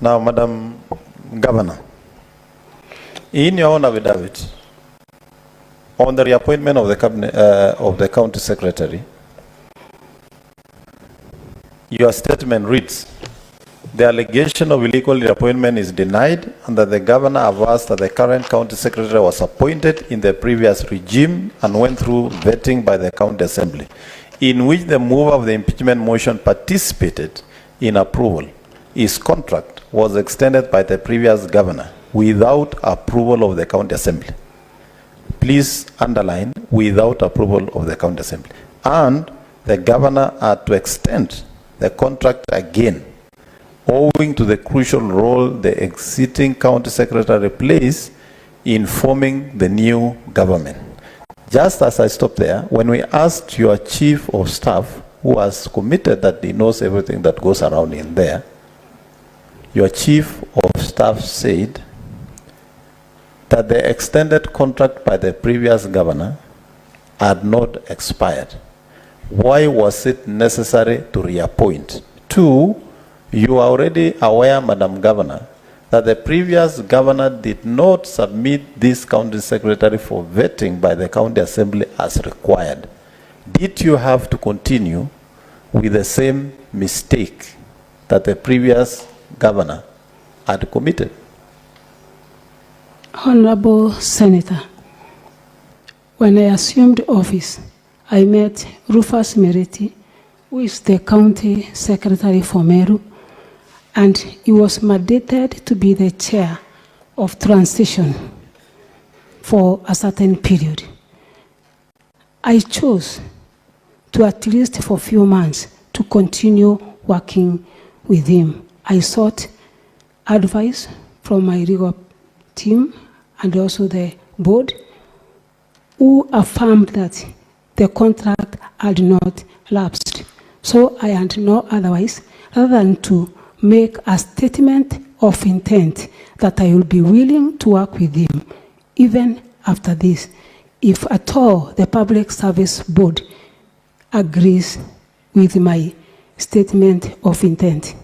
Now, Madam Governor, in your own affidavit, on the reappointment of the cabinet, of the county secretary, your statement reads, the allegation of illegal reappointment is denied and that the governor averts that the current county secretary was appointed in the previous regime and went through vetting by the county assembly, in which the mover of the impeachment motion participated in approval. His contract was extended by the previous governor without approval of the county assembly. Please underline, without approval of the county assembly. And the governor had to extend the contract again, owing to the crucial role the exiting county secretary plays in forming the new government. Just as I stopped there, when we asked your chief of staff, who has committed that he knows everything that goes around in there, your chief of staff said that the extended contract by the previous governor had not expired. Why was it necessary to reappoint? Two, you are already aware, Madam Governor, that the previous governor did not submit this county secretary for vetting by the county assembly as required. Did you have to continue with the same mistake that the previous governor had committed? Honorable Senator, when I assumed office, I met Rufus Meriti, who is the county secretary for Meru, and he was mandated to be the chair of transition for a certain period. I chose to, at least for a few months, to continue working with him. I sought advice from my legal team and also the board, who affirmed that the contract had not lapsed. So I had no otherwise other than to make a statement of intent that I will be willing to work with him even after this, if at all the Public Service Board agrees with my statement of intent.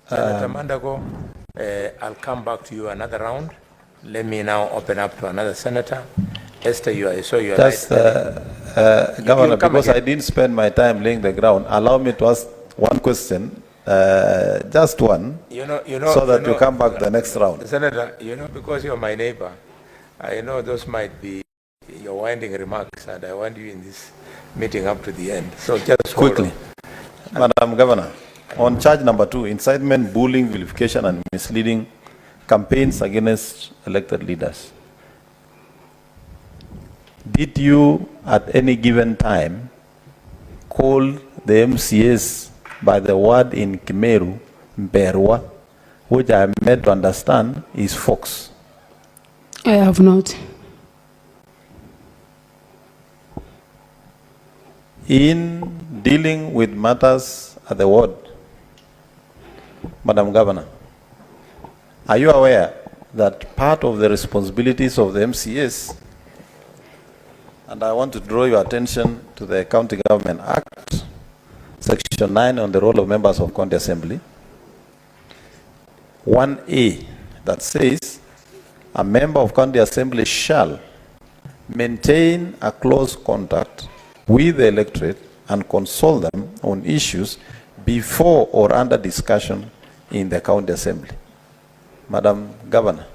Senator Mandago, I'll come back to you another round. Let me now open up to another senator. Esther, I saw you. Just, Governor, because again. I didn't spend my time laying the ground, allow me to ask one question, just one, so that you come back the next round. Senator, because you're my neighbor, I know those might be your winding remarks, and I want you in this meeting up to the end. So just quickly, Madam Governor, on charge number 2, incitement, bullying, vilification, and misleading campaigns against elected leaders. Did you at any given time call the MCAs by the word in Kimeru, Mberwa, which I am made to understand is fox? I have not. In dealing with matters at the ward, Madam Governor, are you aware that part of the responsibilities of the MCAs, and I want to draw your attention to the County Government Act, Section 9 on the role of members of County Assembly, 1A, that says, a member of County Assembly shall maintain a close contact with the electorate and consult them on issues before or under discussion in the County Assembly. Madam Governor,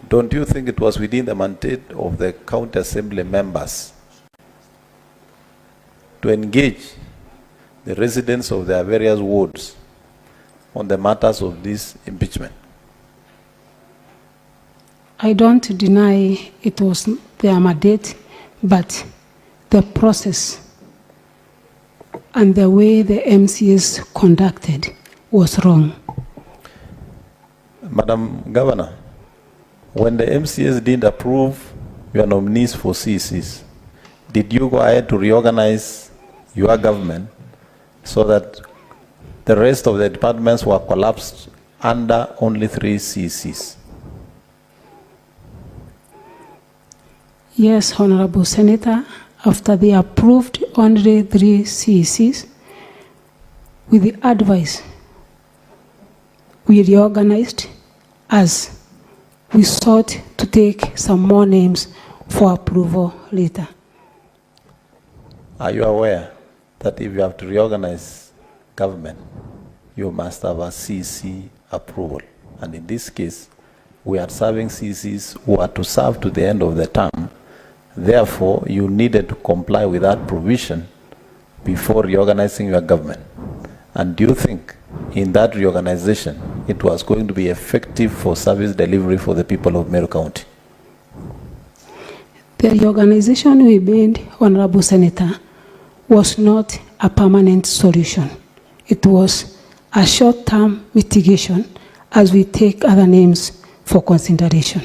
don't you think it was within the mandate of the County Assembly members to engage the residents of their various wards on the matters of this impeachment? I don't deny it was their mandate, but the process and the way the MCAs conducted was wrong. Madam Governor, when the MCAs didn't approve your nominees for CCs, did you go ahead to reorganize your government so that the rest of the departments were collapsed under only 3 CCs? Yes, Honorable Senator, after they approved only 3 CCs, with the advice we reorganized as we sought to take some more names for approval later. Are you aware that if you have to reorganize government, you must have a CC approval? And in this case, we are serving CCs who are to serve to the end of the term. Therefore, you needed to comply with that provision before reorganizing your government. And do you think in that reorganization, it was going to be effective for service delivery for the people of Meru County? The reorganization we made, Honorable Senator, was not a permanent solution. It was a short-term mitigation as we take other names for consideration.